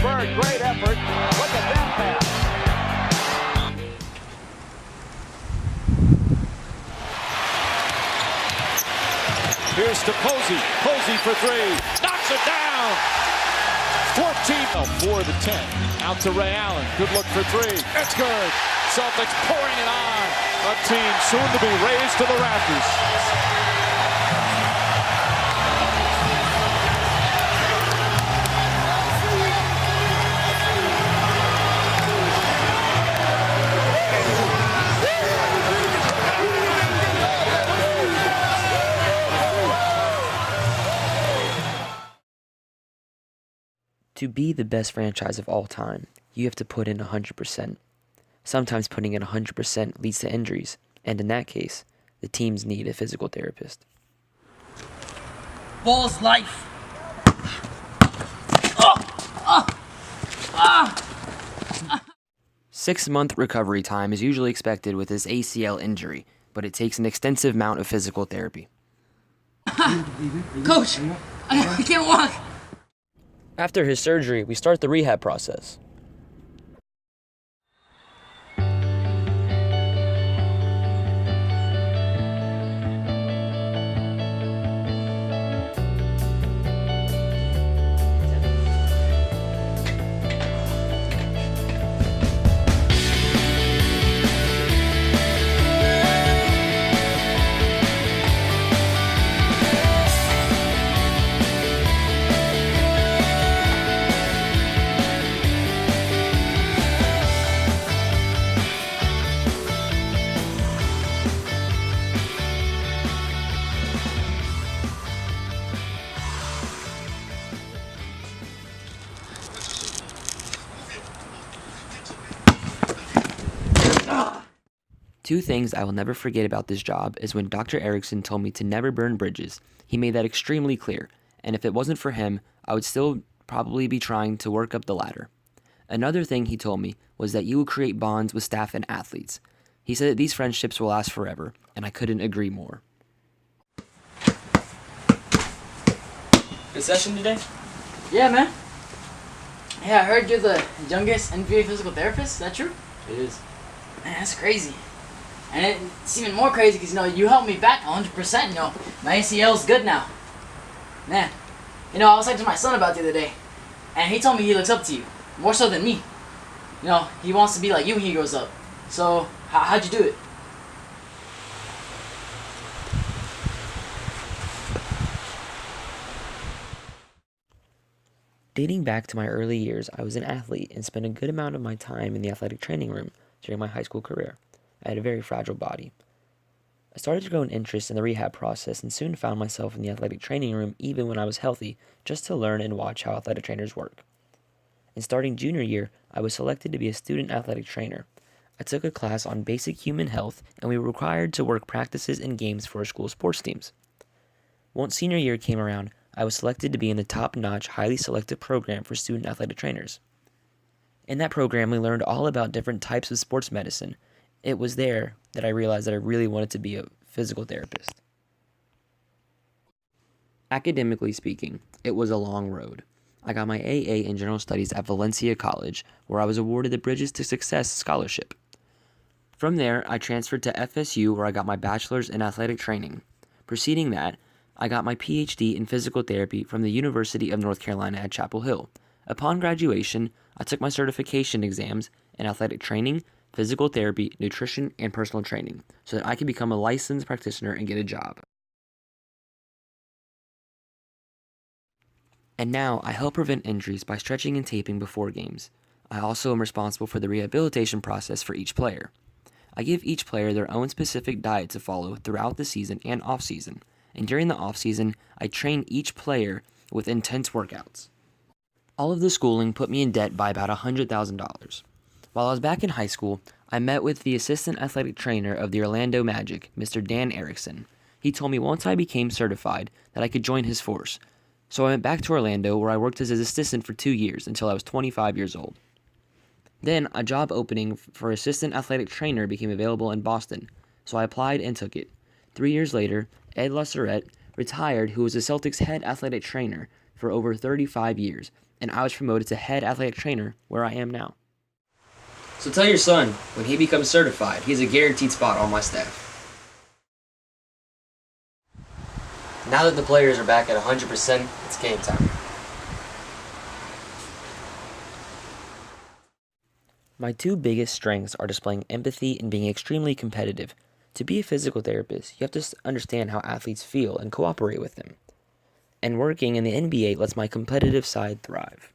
Bird, great effort. Look at that pass. Here's to Posey. Posey for three. Knocks it down. 14 for the 10. Out to Ray Allen. Good look for three. It's good. Celtics pouring it on. A team soon to be raised to the rafters. To be the best franchise of all time, you have to put in 100%. Sometimes putting in 100% leads to injuries, and in that case, the teams need a physical therapist. Ball's life. 6-month recovery time is usually expected with this ACL injury, but it takes an extensive amount of physical therapy. Coach, I can't walk. After his surgery, we start the rehab process. Two things I will never forget about this job is when Dr. Erickson told me to never burn bridges. He made that extremely clear, and if it wasn't for him, I would still probably be trying to work up the ladder. Another thing he told me was that you will create bonds with staff and athletes. He said that these friendships will last forever, and I couldn't agree more. Good session today? Yeah, man. Yeah, I heard you're the youngest NBA physical therapist. Is that true? It is. Man, that's crazy. And it's even more crazy because, you helped me back 100%. My ACL's good now. Man, I was talking to my son about the other day, and he told me he looks up to you, more so than me. He wants to be like you when he grows up. So, how'd you do it? Dating back to my early years, I was an athlete and spent a good amount of my time in the athletic training room during my high school career. I had a very fragile body. I started to grow an interest in the rehab process and soon found myself in the athletic training room even when I was healthy, just to learn and watch how athletic trainers work. In starting junior year, I was selected to be a student athletic trainer. I took a class on basic human health, and we were required to work practices and games for our school sports teams. Once senior year came around, I was selected to be in the top-notch, highly selective program for student athletic trainers. In that program, we learned all about different types of sports medicine. It was there that I realized that I really wanted to be a physical therapist. Academically speaking, it was a long road. I got my AA in General Studies at Valencia College, where I was awarded the Bridges to Success scholarship. From there, I transferred to FSU, where I got my bachelor's in athletic training. Preceding that, I got my PhD in physical therapy from the University of North Carolina at Chapel Hill. Upon graduation, I took my certification exams in athletic training, physical therapy, nutrition, and personal training, so that I could become a licensed practitioner and get a job. And now, I help prevent injuries by stretching and taping before games. I also am responsible for the rehabilitation process for each player. I give each player their own specific diet to follow throughout the season and off-season, and during the off-season, I train each player with intense workouts. All of the schooling put me in debt by about $100,000. While I was back in high school, I met with the assistant athletic trainer of the Orlando Magic, Mr. Dan Erickson. He told me once I became certified that I could join his force. So I went back to Orlando, where I worked as his assistant for 2 years until I was 25 years old. Then a job opening for assistant athletic trainer became available in Boston, so I applied and took it. 3 years later, Ed Lasseret retired, who was the Celtics' head athletic trainer for over 35 years, and I was promoted to head athletic trainer where I am now. So tell your son, when he becomes certified, he's a guaranteed spot on my staff. Now that the players are back at 100%, it's game time. My two biggest strengths are displaying empathy and being extremely competitive. To be a physical therapist, you have to understand how athletes feel and cooperate with them. And working in the NBA lets my competitive side thrive.